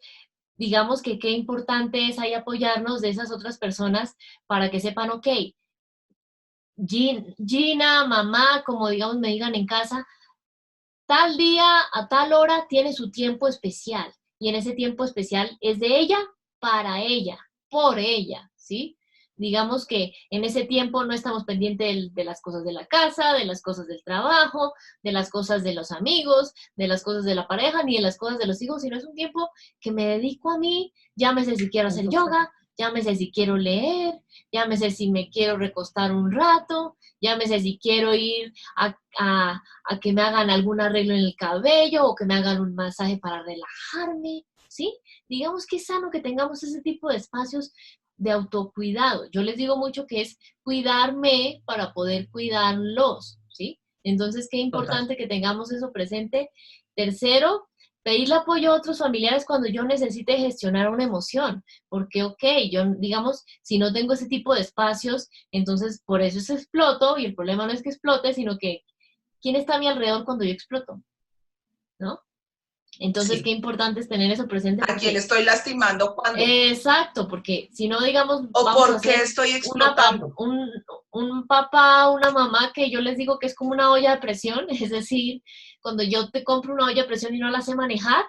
digamos que qué importante es ahí apoyarnos de esas otras personas para que sepan, ok, Gina, mamá, como digamos me digan en casa, tal día a tal hora tiene su tiempo especial y en ese tiempo especial es de ella para ella, por ella, ¿sí? Digamos que en ese tiempo no estamos pendientes de las cosas de la casa, de las cosas del trabajo, de las cosas de los amigos, de las cosas de la pareja, ni de las cosas de los hijos, sino es un tiempo que me dedico a mí, llámese si quiero hacer yoga, llámese si quiero leer, llámese si me quiero recostar un rato, llámese si quiero ir a que me hagan algún arreglo en el cabello o que me hagan un masaje para relajarme, ¿sí? Digamos que es sano que tengamos ese tipo de espacios de autocuidado. Yo les digo mucho que es cuidarme para poder cuidarlos, ¿sí? Entonces, qué Total. importante que tengamos eso presente. Tercero, pedirle apoyo a otros familiares cuando yo necesite gestionar una emoción, porque, ok, yo, digamos, si no tengo ese tipo de espacios, entonces por eso se exploto y el problema no es que explote, sino que quién está a mi alrededor cuando yo exploto, ¿no? Entonces, qué Sí. importante es tener eso presente ¿A quién porque, estoy lastimando cuando? exacto, porque si no, digamos, ¿O vamos a por qué hacer estoy una explotando? un papá, una mamá que yo les digo que es como una olla de presión, es decir, cuando yo te compro una olla de presión y no la sé manejar,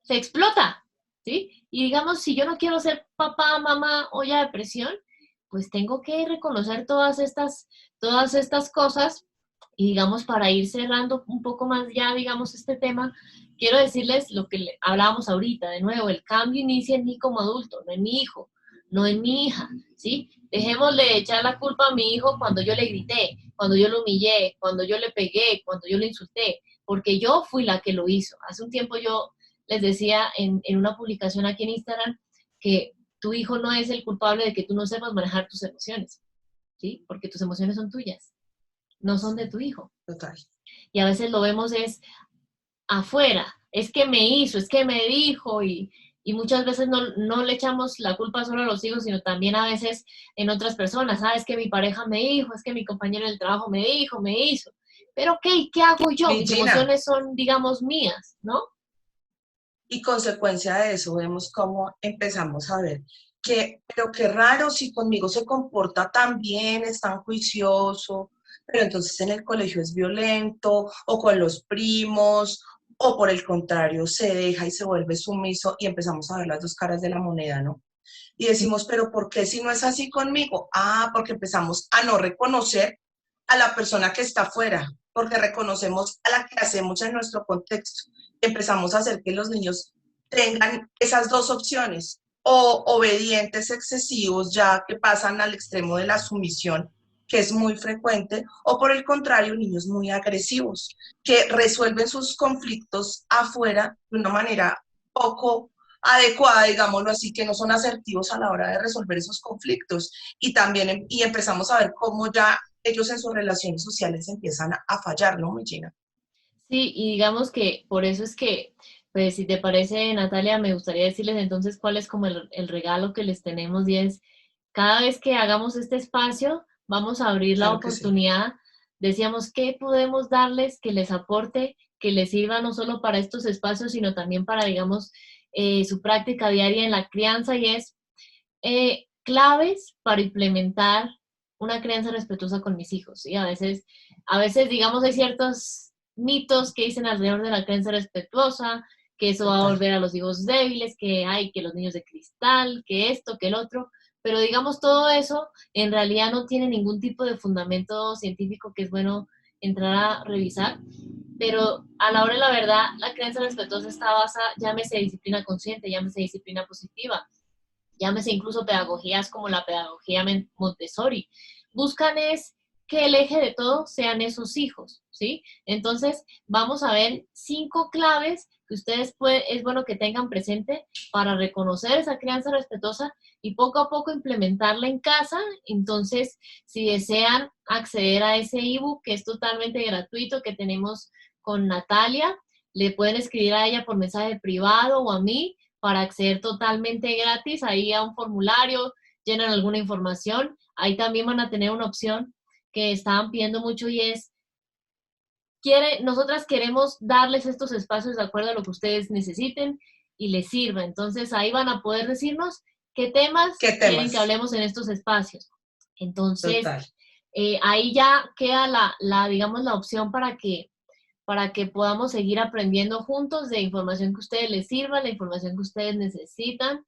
se explota, ¿sí? Y digamos, si yo no quiero ser papá, mamá, olla de presión, pues tengo que reconocer todas estas cosas y digamos, para ir cerrando un poco más ya, digamos, este tema, quiero decirles lo que hablábamos ahorita, de nuevo, el cambio inicia en mí como adulto, no en mi hijo, no en mi hija, ¿sí? Dejémosle de echar la culpa a mi hijo cuando yo le grité, cuando yo lo humillé, cuando yo le pegué, cuando yo le insulté, porque yo fui la que lo hizo. Hace un tiempo yo les decía en una publicación aquí en Instagram que tu hijo no es el culpable de que tú no sepas manejar tus emociones, ¿sí? Porque tus emociones son tuyas, no son de tu hijo. Total. Y a veces lo vemos es afuera, es que me hizo, es que me dijo y muchas veces no le echamos la culpa solo a los hijos, sino también a veces en otras personas, es que mi pareja me dijo, es que mi compañero del trabajo me dijo, me hizo, pero ok, ¿qué hago yo? Mi Mis Gina, emociones son, digamos, mías, ¿no? y consecuencia de eso vemos cómo empezamos a ver que, pero qué raro si conmigo se comporta tan bien, es tan juicioso, pero entonces en el colegio es violento, o con los primos, o por el contrario, se deja y se vuelve sumiso y empezamos a ver las dos caras de la moneda, ¿no? Y decimos, pero ¿por qué si no es así conmigo? Ah, porque empezamos a no reconocer a la persona que está afuera, porque reconocemos a la que hacemos en nuestro contexto. Empezamos a hacer que los niños tengan esas dos opciones, o obedientes excesivos ya que pasan al extremo de la sumisión, que es muy frecuente, o por el contrario, niños muy agresivos, que resuelven sus conflictos afuera de una manera poco adecuada, digámoslo así, que no son asertivos a la hora de resolver esos conflictos. Y también y empezamos a ver cómo ya ellos en sus relaciones sociales empiezan a fallar, ¿no, Gina? Sí, y digamos que por eso es que, pues si te parece, Natalia, me gustaría decirles entonces cuál es como el regalo que les tenemos y es, cada vez que hagamos este espacio, vamos a abrir la Claro que sí. oportunidad. Decíamos, ¿qué podemos darles que les aporte, que les sirva no solo para estos espacios, sino también para, digamos, su práctica diaria en la crianza? Y es claves para implementar una crianza respetuosa con mis hijos. ¿Sí? A veces, digamos, hay ciertos mitos que dicen alrededor de la crianza respetuosa, que eso va a Total. volver a los hijos débiles, que hay que los niños de cristal, que esto, que el otro, pero digamos todo eso en realidad no tiene ningún tipo de fundamento científico que es bueno entrar a revisar, pero a la hora de la verdad, la crianza respetuosa está basada, llámese disciplina consciente, llámese disciplina positiva, llámese incluso pedagogías como la pedagogía Montessori, buscan es que el eje de todo sean esos hijos, ¿sí? Entonces, vamos a ver 5 claves que ustedes es bueno que tengan presente para reconocer esa crianza respetuosa y poco a poco implementarla en casa. Entonces, si desean acceder a ese ebook que es totalmente gratuito que tenemos con Natalia, le pueden escribir a ella por mensaje privado o a mí para acceder totalmente gratis ahí a un formulario, llenan alguna información. Ahí también van a tener una opción que estaban pidiendo mucho y es, nosotras queremos darles estos espacios de acuerdo a lo que ustedes necesiten y les sirva. Entonces ahí van a poder decirnos qué temas ¿Qué quieren que temas? hablemos en estos espacios. Entonces, Total. ahí ya queda digamos, la opción para que podamos seguir aprendiendo juntos de información que a ustedes les sirva, la información que ustedes necesitan.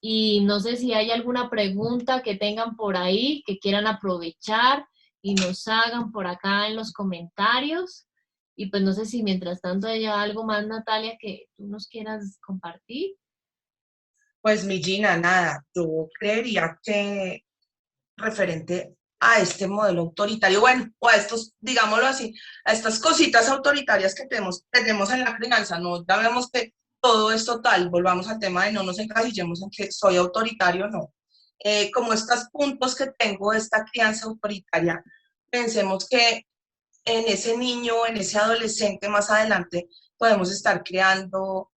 Y no sé si hay alguna pregunta que tengan por ahí, que quieran aprovechar y nos hagan por acá en los comentarios. Y pues no sé si mientras tanto haya algo más, Natalia, que tú nos quieras compartir. Pues mi Gina, nada, yo creería que referente a este modelo autoritario, bueno, o a estos, digámoslo así, a estas cositas autoritarias que tenemos en la crianza, no ya vemos que todo es total, volvamos al tema de no nos encasillemos en que soy autoritario, no. Como estos puntos que tengo de esta crianza autoritaria, pensemos que en ese niño, en ese adolescente más adelante, podemos estar creando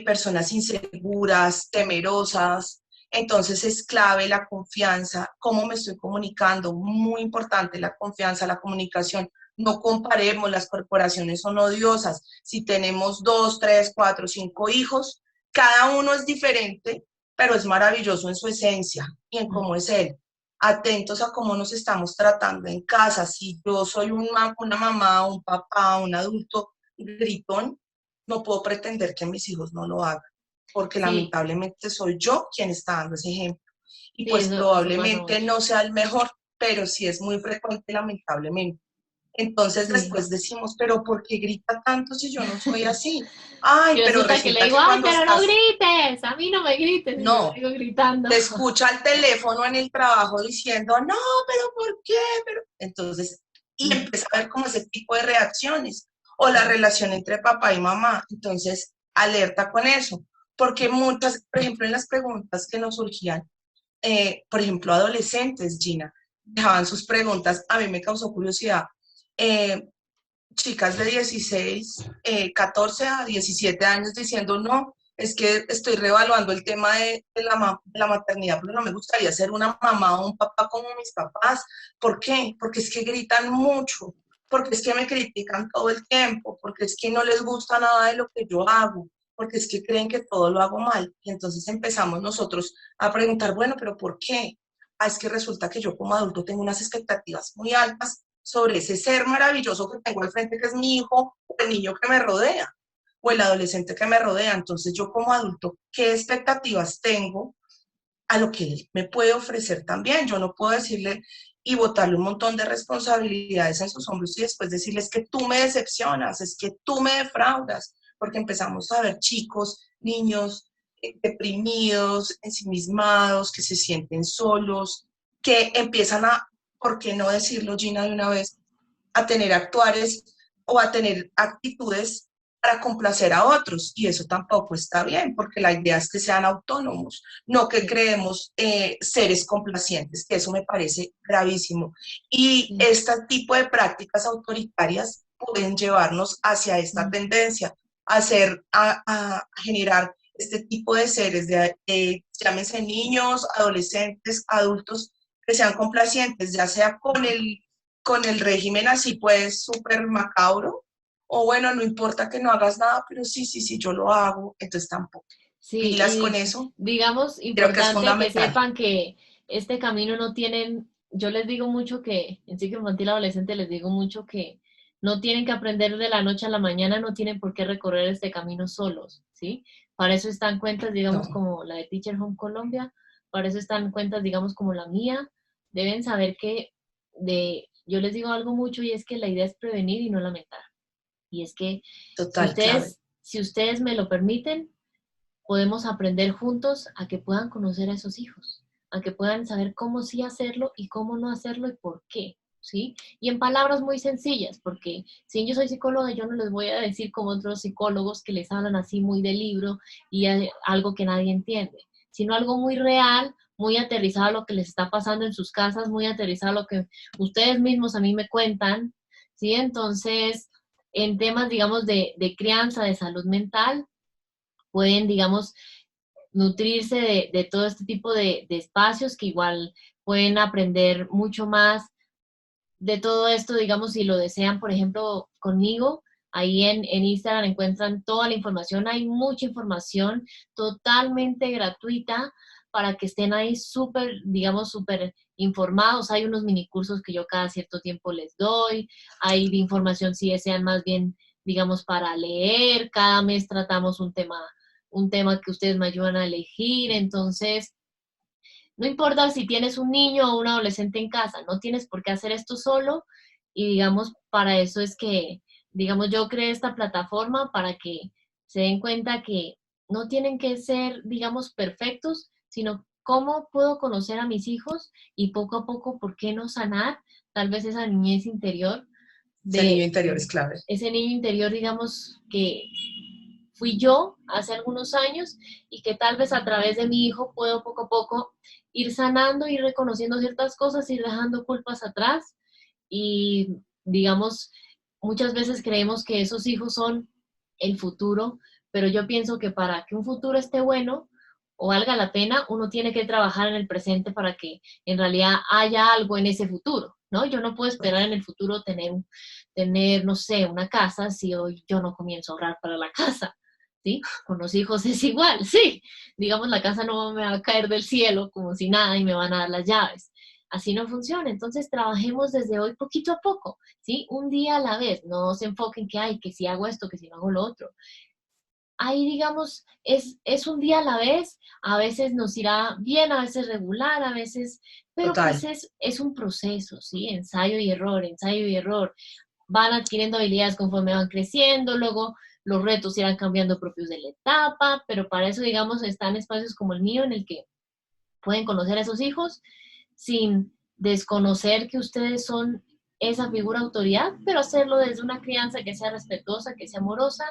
personas inseguras, temerosas. Entonces es clave la confianza, cómo me estoy comunicando, muy importante la confianza, la comunicación. No comparemos, las corporaciones son odiosas. Si tenemos 2, 3, 4, 5 hijos, cada uno es diferente, pero es maravilloso en su esencia y en cómo es él. Atentos a cómo nos estamos tratando en casa. Si yo soy una mamá, un papá, un adulto gritón, no puedo pretender que mis hijos no lo hagan, porque Sí, lamentablemente soy yo quien está dando ese ejemplo. Y sí, pues eso pasa probablemente mucho. no sea el mejor, pero sí es muy frecuente, lamentablemente. Entonces Sí. después decimos, pero ¿por qué grita tanto si yo no soy así? Ay, Y pero resulta que le resulta digo, que ay, cuando pero no estás, grites, a mí no me grites, y yo no, sigo gritando. te escucha el teléfono en el trabajo diciendo, no, pero ¿por qué? Pero... Entonces, y empieza a ver como ese tipo de reacciones, o la Sí, relación entre papá y mamá. Entonces, alerta con eso, porque muchas, por ejemplo, en las preguntas que nos surgían, por ejemplo, adolescentes, Gina, dejaban sus preguntas, a mí me causó curiosidad. Eh, Chicas de 16, 14 a 17 años diciendo, no, es que estoy reevaluando el tema de la maternidad, pero no me gustaría ser una mamá o un papá como mis papás. ¿Por qué? Porque es que gritan mucho, porque es que me critican todo el tiempo, porque es que no les gusta nada de lo que yo hago, porque es que creen que todo lo hago mal. Y entonces empezamos nosotros a preguntar, bueno, pero ¿por qué? Ah, es que resulta que yo como adulto tengo unas expectativas muy altas sobre ese ser maravilloso que tengo al frente, que es mi hijo, o el niño que me rodea, o el adolescente que me rodea. Entonces yo como adulto, ¿qué expectativas tengo a lo que él me puede ofrecer también? Yo no puedo decirle y botarle un montón de responsabilidades en sus hombros y después decirles que tú me decepcionas, es que tú me defraudas, porque empezamos a ver chicos, niños deprimidos, ensimismados, que se sienten solos, que empiezan a, ¿por qué no decirlo, Gina, de una vez? A tener actuares o a tener actitudes para complacer a otros. Y eso tampoco está bien, porque la idea es que sean autónomos, no que sí, creemos seres complacientes, que eso me parece gravísimo. Y sí. este tipo de prácticas autoritarias pueden llevarnos hacia esta Mm. tendencia, a, hacer, a generar este tipo de seres, llámense niños, adolescentes, adultos, que sean complacientes, ya sea con el régimen así pues súper macabro, o bueno, no importa que no hagas nada, pero sí, sí, sí, yo lo hago, entonces tampoco. Sí, Pilas con y eso, digamos, creo que es importante que fundamental. sepan que este camino no tienen, yo les digo mucho que, en ciclo infantil adolescente les digo mucho que no tienen que aprender de la noche a la mañana, no tienen por qué recorrer este camino solos, ¿sí? Para eso están cuentas, digamos, No, como la de Teacher Home Colombia, para eso están cuentas, digamos, como la mía, deben saber que yo les digo algo mucho y es que la idea es prevenir y no lamentar. Y es que total, clave. si ustedes me lo permiten, podemos aprender juntos a que puedan conocer a esos hijos, a que puedan saber cómo sí hacerlo y cómo no hacerlo y por qué, ¿sí? Y en palabras muy sencillas, porque si yo soy psicóloga, yo no les voy a decir como otros psicólogos que les hablan así muy de libro y algo que nadie entiende, sino algo muy real, muy aterrizado a lo que les está pasando en sus casas, muy aterrizado a lo que ustedes mismos a mí me cuentan, ¿sí? Entonces, en temas, digamos, de crianza, de salud mental, pueden, digamos, nutrirse de todo este tipo de espacios que igual pueden aprender mucho más de todo esto, digamos, si lo desean, por ejemplo, conmigo. Ahí en Instagram encuentran toda la información, hay mucha información totalmente gratuita para que estén ahí súper, digamos, súper informados. Hay unos mini cursos que yo cada cierto tiempo les doy, hay de información si desean más bien, digamos, para leer. Cada mes tratamos un tema que ustedes me ayudan a elegir. Entonces, no importa si tienes un niño o un adolescente en casa, no tienes por qué hacer esto solo y digamos, para eso es que, digamos, yo creé esta plataforma para que se den cuenta que no tienen que ser, digamos, perfectos, sino cómo puedo conocer a mis hijos y poco a poco, ¿por qué no sanar tal vez esa niñez interior Ese niño de interior es clave. ese niño interior, digamos, que fui yo hace algunos años y que tal vez a través de mi hijo puedo poco a poco ir sanando, ir reconociendo ciertas cosas, ir dejando culpas atrás y digamos, muchas veces creemos que esos hijos son el futuro, pero yo pienso que para que un futuro esté bueno o valga la pena, uno tiene que trabajar en el presente para que en realidad haya algo en ese futuro, ¿no? Yo no puedo esperar en el futuro tener, no sé, una casa si hoy yo no comienzo a ahorrar para la casa. ¿Sí? Con los hijos es igual, sí. Digamos, la casa no me va a caer del cielo como si nada y me van a dar las llaves. Así no funciona. Entonces, trabajemos desde hoy poquito a poco, ¿sí? Un día a la vez. No se enfoquen que, ay, que si hago esto, que si no hago lo otro. Ahí, digamos, es un día a la vez. A veces nos irá bien, a veces regular, a veces, pero pues Total, es un proceso, ¿sí? Ensayo y error, ensayo y error, van adquiriendo habilidades conforme van creciendo, luego los retos irán cambiando propios de la etapa, pero para eso, digamos, están espacios como el mío en el que pueden conocer a esos hijos sin desconocer que ustedes son esa figura autoridad, pero hacerlo desde una crianza que sea respetuosa, que sea amorosa,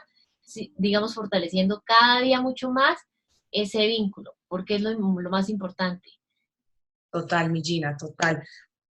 digamos, fortaleciendo cada día mucho más ese vínculo, porque es lo más importante. total, mi Gina, total.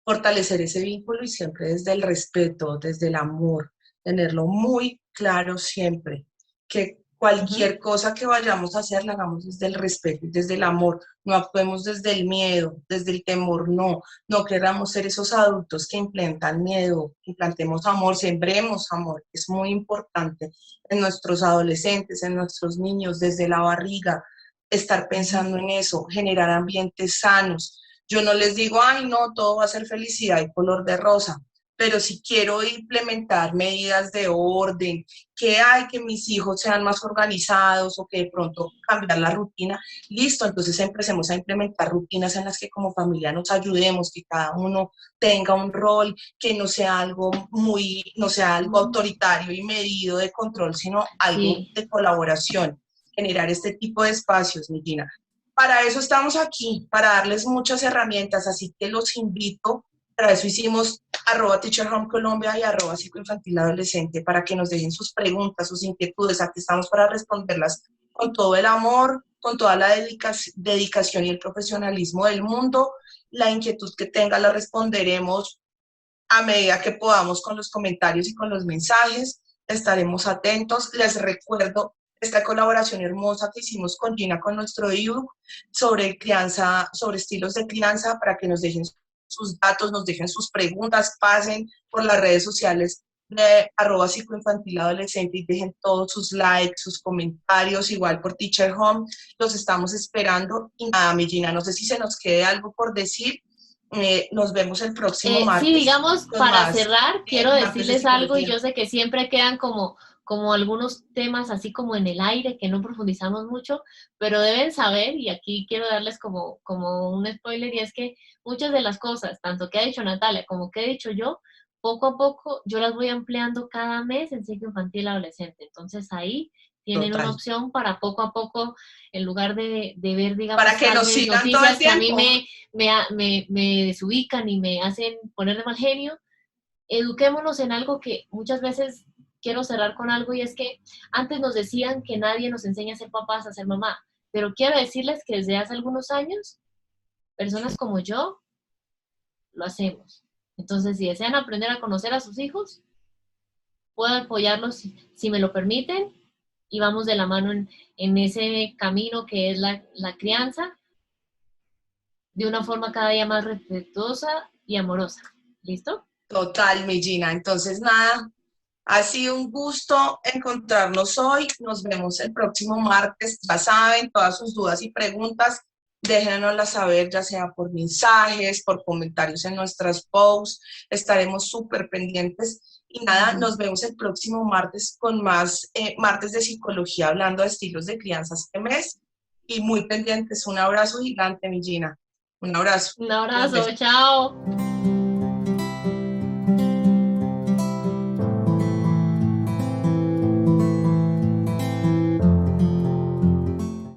Fortalecer ese vínculo y siempre desde el respeto, desde el amor, tenerlo muy claro siempre, que Ujú. cualquier cosa que vayamos a hacer la hagamos desde el respeto y desde el amor, no actuemos desde el miedo, desde el temor, no, no queramos ser esos adultos que implantan miedo, implantemos amor, sembremos amor, es muy importante en nuestros adolescentes, en nuestros niños, desde la barriga, estar Ujú. pensando en eso, generar ambientes sanos. Yo no les digo, ay, no, todo va a ser felicidad y color de rosa, pero si quiero implementar medidas de orden, que hay que mis hijos sean más organizados o que de pronto cambiar la rutina, listo, entonces empecemos a implementar rutinas en las que como familia nos ayudemos, que cada uno tenga un rol, que no sea algo muy, no sea algo Ujú. autoritario y medido de control, sino algo Sí, de colaboración, generar este tipo de espacios, mi Gina. Para eso estamos aquí, para darles muchas herramientas, así que los invito, para eso hicimos @Teacher Home Colombia y @Psicoinfantil Adolescente, para que nos dejen sus preguntas, sus inquietudes, aquí estamos para responderlas con todo el amor, con toda la dedicación y el profesionalismo del mundo. La inquietud que tenga la responderemos a medida que podamos con los comentarios y con los mensajes. Estaremos atentos. Les recuerdo esta colaboración hermosa que hicimos con Gina, con nuestro ebook sobre crianza, sobre estilos de crianza, para que nos dejen sus datos, nos dejen sus preguntas, pasen por las redes sociales de @psicoinfantiladolescente y dejen todos sus likes, sus comentarios, igual por Teacher Home, los estamos esperando. Y nada, mi Gina, no sé si se nos quede algo por decir. Nos vemos el próximo Sí, martes digamos, con para más cerrar, quiero martes de decirles algo y psicología. yo sé que siempre quedan como algunos temas así como en el aire que no profundizamos mucho, pero deben saber, y aquí quiero darles como un spoiler, y es que muchas de las cosas, tanto que ha dicho Natalia como que he dicho yo, poco a poco yo las voy ampliando cada mes en ciclo infantil adolescente. Entonces ahí tienen una Total. opción para poco a poco, en lugar de ver, Para digamos, que tal nos vez sigan todo el noticias que a mí tiempo. me desubican y me hacen poner de mal genio, eduquémonos en algo que muchas veces quiero cerrar con algo, y es que antes nos decían que nadie nos enseña a ser papás, a ser mamá, pero quiero decirles que desde hace algunos años, personas como yo lo hacemos. Entonces, si desean aprender a conocer a sus hijos, puedo apoyarlos si me lo permiten, y vamos de la mano en ese camino que es la crianza de una forma cada día más respetuosa y amorosa. ¿Listo? Total, mi Gina. Entonces, nada, ha sido un gusto encontrarnos hoy. Nos vemos el próximo martes. Ya saben, todas sus dudas y preguntas, déjenoslas saber, ya sea por mensajes, por comentarios en nuestras posts. Estaremos súper pendientes. Y nada, nos vemos el próximo martes con más martes de psicología, hablando de estilos de crianza este mes. Y muy pendientes. Un abrazo gigante, mi Gina. Un abrazo. Un Un abrazo, beso. chao.